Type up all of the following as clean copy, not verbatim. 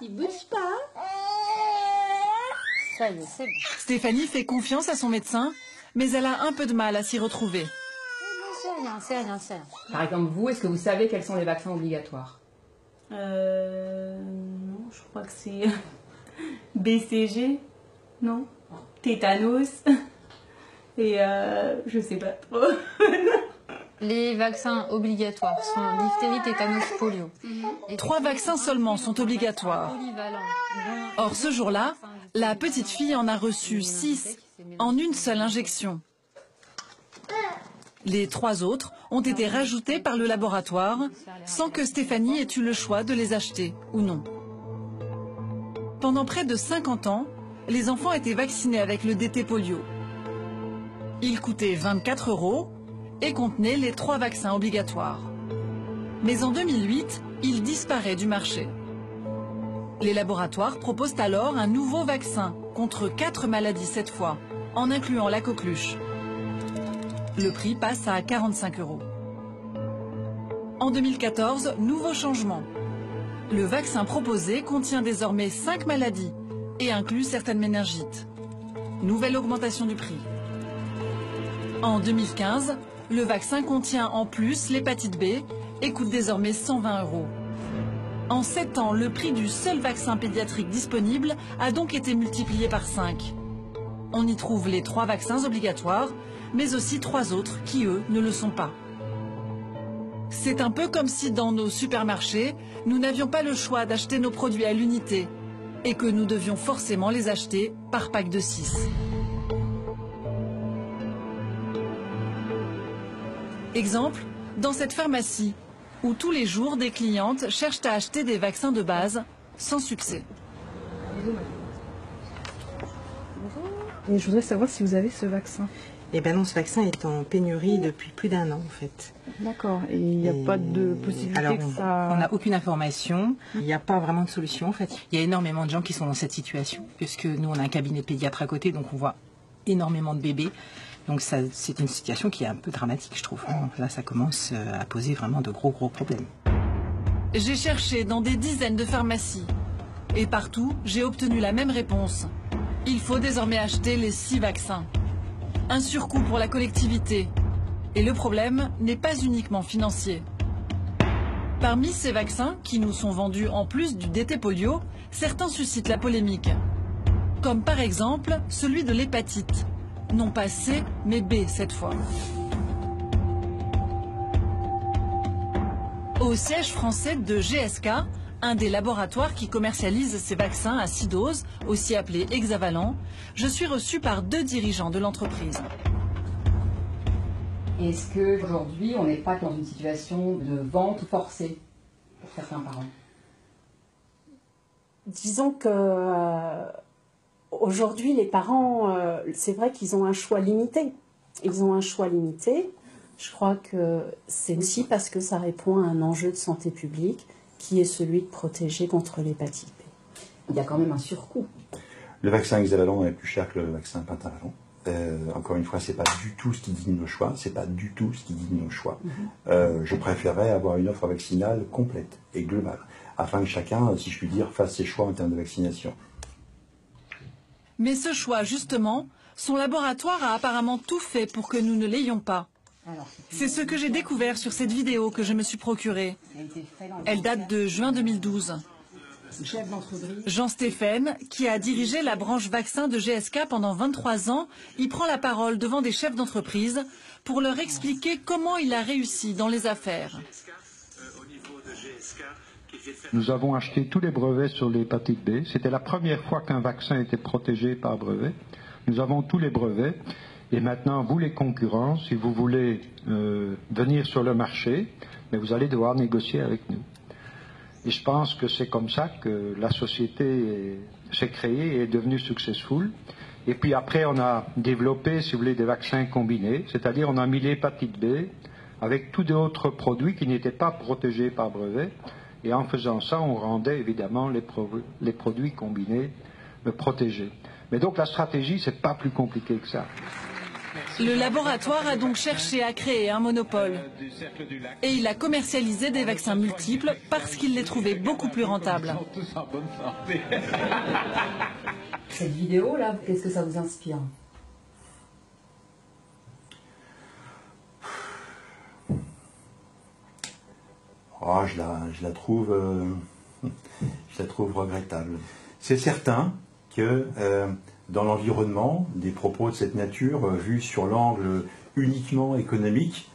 Il bouge pas. Ça y est, c'est bon. Stéphanie fait confiance à son médecin, mais elle a un peu de mal à s'y retrouver. C'est rien. Par exemple, vous, est-ce que vous savez quels sont les vaccins obligatoires? Non, je crois que c'est BCG, non? Tétanos. Et je sais pas trop. Les vaccins obligatoires sont diphtérie, tétanos, polio. 3 vaccins seulement sont obligatoires. Or, ce jour-là, la petite fille en a reçu 6 en une seule injection. Les 3 autres ont été rajoutés par le laboratoire sans que Stéphanie ait eu le choix de les acheter ou non. Pendant près de 50 ans, les enfants étaient vaccinés avec le DT polio. Il coûtait 24 € et contenait les 3 vaccins obligatoires. Mais en 2008, il disparaît du marché. Les laboratoires proposent alors un nouveau vaccin contre 4 maladies cette fois, en incluant la coqueluche. Le prix passe à 45 €. En 2014, nouveau changement. Le vaccin proposé contient désormais 5 maladies et inclut certaines méningites. Nouvelle augmentation du prix. En 2015, le vaccin contient en plus l'hépatite B et coûte désormais 120 €. En 7 ans, le prix du seul vaccin pédiatrique disponible a donc été multiplié par 5. On y trouve les 3 vaccins obligatoires, mais aussi 3 autres qui, eux, ne le sont pas. C'est un peu comme si dans nos supermarchés, nous n'avions pas le choix d'acheter nos produits à l'unité et que nous devions forcément les acheter par pack de 6. Exemple, dans cette pharmacie, où tous les jours des clientes cherchent à acheter des vaccins de base, sans succès. Et je voudrais savoir si vous avez ce vaccin. Eh bien non, ce vaccin est en pénurie depuis plus d'1 an en fait. D'accord, et il n'y a pas de possibilité alors, que ça... on n'a aucune information, il n'y a pas vraiment de solution en fait. Il y a énormément de gens qui sont dans cette situation, puisque nous on a un cabinet pédiatre à côté, donc on voit énormément de bébés. Donc c'est une situation qui est un peu dramatique, je trouve. Là, ça commence à poser vraiment de gros problèmes. J'ai cherché dans des dizaines de pharmacies. Et partout, j'ai obtenu la même réponse. Il faut désormais acheter les 6 vaccins. Un surcoût pour la collectivité. Et le problème n'est pas uniquement financier. Parmi ces vaccins, qui nous sont vendus en plus du DT polio, certains suscitent la polémique. Comme par exemple celui de l'hépatite. Non pas C, mais B cette fois. Au siège français de GSK, un des laboratoires qui commercialise ces vaccins à 6 doses, aussi appelés hexavalents, je suis reçue par 2 dirigeants de l'entreprise. Est-ce qu'aujourd'hui, on n'est pas dans une situation de vente forcée pour certains parents? Disons que aujourd'hui, les parents, c'est vrai qu'ils ont un choix limité. Ils ont un choix limité. Je crois que c'est aussi parce que ça répond à un enjeu de santé publique qui est celui de protéger contre l'hépatite B. Il y a quand même un surcoût. Le vaccin hexavalent est plus cher que le vaccin pentavalent. Encore une fois, c'est pas du tout ce qui guide nos choix. C'est pas du tout ce qui guide nos choix. Je préférerais avoir une offre vaccinale complète et globale, afin que chacun, si je puis dire, fasse ses choix en termes de vaccination. Mais ce choix, justement, son laboratoire a apparemment tout fait pour que nous ne l'ayons pas. C'est ce que j'ai découvert sur cette vidéo que je me suis procurée. Elle date de juin 2012. Jean Stéphane, qui a dirigé la branche vaccin de GSK pendant 23 ans, y prend la parole devant des chefs d'entreprise pour leur expliquer comment il a réussi dans les affaires. Nous avons acheté tous les brevets sur l'hépatite B. C'était la première fois qu'un vaccin était protégé par brevet. Nous avons tous les brevets. Et maintenant, vous les concurrents, si vous voulez venir sur le marché, mais vous allez devoir négocier avec nous. Et je pense que c'est comme ça que la société s'est créée et est devenue successful. Et puis après, on a développé, si vous voulez, des vaccins combinés, c'est-à-dire on a mis l'hépatite B avec tous d'autres produits qui n'étaient pas protégés par brevet. Et en faisant ça, on rendait évidemment les produits combinés protégés. Mais donc la stratégie, c'est pas plus compliqué que ça. Le laboratoire a donc cherché à créer un monopole. Et il a commercialisé des vaccins multiples parce qu'il les trouvait beaucoup plus rentables. Cette vidéo-là, qu'est-ce que ça vous inspire? Oh, je la trouve regrettable. C'est certain que dans l'environnement, des propos de cette nature, vus sur l'angle uniquement économique,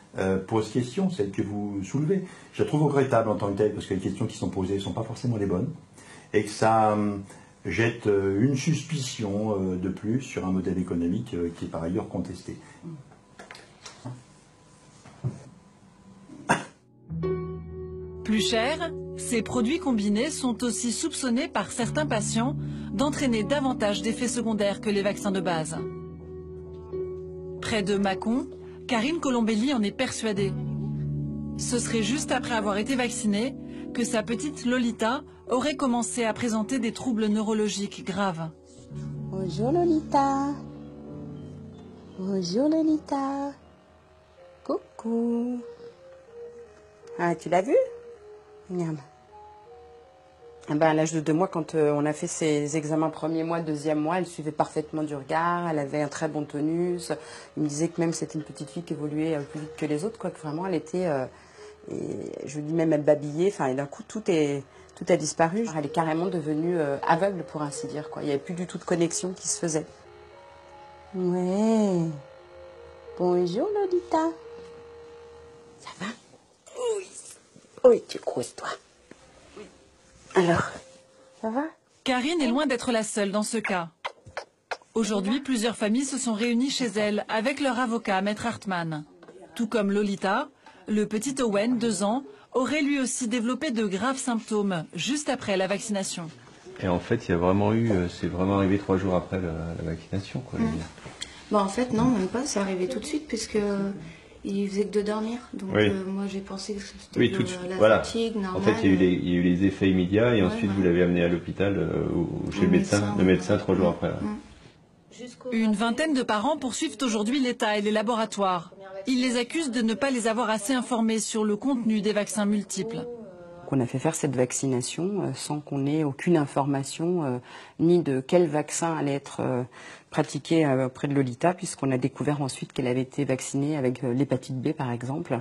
posent question, celle que vous soulevez. Je la trouve regrettable en tant que telle, parce que les questions qui sont posées ne sont pas forcément les bonnes, et que ça jette une suspicion de plus sur un modèle économique qui est par ailleurs contesté. Plus cher, ces produits combinés sont aussi soupçonnés par certains patients d'entraîner davantage d'effets secondaires que les vaccins de base. Près de Mâcon, Karine Colombelli en est persuadée. Ce serait juste après avoir été vaccinée que sa petite Lolita aurait commencé à présenter des troubles neurologiques graves. Bonjour Lolita. Bonjour Lolita. Coucou. Ah, tu l'as vu? Miam. Ah ben, à l'âge de 2 mois, quand on a fait ses examens premier mois, deuxième mois, elle suivait parfaitement du regard, elle avait un très bon tonus. Il me disait que même c'était une petite fille qui évoluait plus vite que les autres, quoi, que vraiment elle était, et je vous dis même elle babillait, enfin, et d'un coup tout a disparu. Elle est carrément devenue aveugle, pour ainsi dire, quoi. Il n'y avait plus du tout de connexion qui se faisait. Ouais. Bonjour Lolita. Ça va? Oui. Oui, tu crousses, toi. Alors, ça va? Karine est loin d'être la seule dans ce cas. Aujourd'hui, plusieurs familles se sont réunies chez elle avec leur avocat, Maître Hartmann. Tout comme Lolita, le petit Owen, 2 ans, aurait lui aussi développé de graves symptômes juste après la vaccination. Et en fait, il y a vraiment eu, c'est vraiment arrivé 3 jours après la vaccination, quoi. Bon, en fait, non, même pas, c'est arrivé tout de suite, puisque il faisait que de dormir. Donc, oui. Moi, j'ai pensé que c'était la voilà. fatigue normale. En fait, il y a eu les effets immédiats, et ensuite, vous l'avez amené à l'hôpital, ou chez le médecin 3 jours après. Une vingtaine de parents poursuivent aujourd'hui l'État et les laboratoires. Ils les accusent de ne pas les avoir assez informés sur le contenu des vaccins multiples. On a fait faire cette vaccination sans qu'on ait aucune information ni de quel vaccin allait être pratiqué auprès de Lolita, puisqu'on a découvert ensuite qu'elle avait été vaccinée avec l'hépatite B par exemple.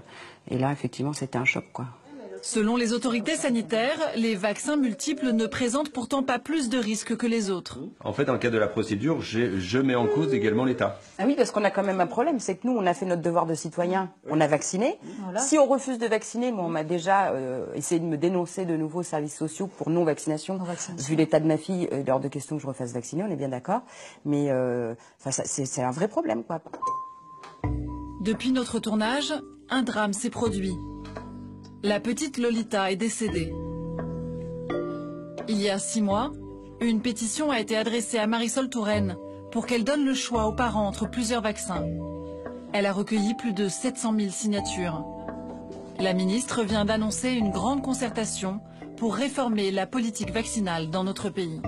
Et là, effectivement, c'était un choc, quoi. Selon les autorités sanitaires, les vaccins multiples ne présentent pourtant pas plus de risques que les autres. En fait, dans le cadre de la procédure, je mets en cause également l'État. Ah oui, parce qu'on a quand même un problème, c'est que nous, on a fait notre devoir de citoyen, on a vacciné. Voilà. Si on refuse de vacciner, moi, on m'a déjà essayé de me dénoncer de nouveau aux services sociaux pour non-vaccination. Vu l'état de ma fille, il est hors de question que je refasse vacciner, on est bien d'accord. Mais c'est un vrai problème, quoi. Depuis notre tournage, un drame s'est produit. La petite Lolita est décédée. Il y a 6 mois, une pétition a été adressée à Marisol Touraine pour qu'elle donne le choix aux parents entre plusieurs vaccins. Elle a recueilli plus de 700 000 signatures. La ministre vient d'annoncer une grande concertation pour réformer la politique vaccinale dans notre pays.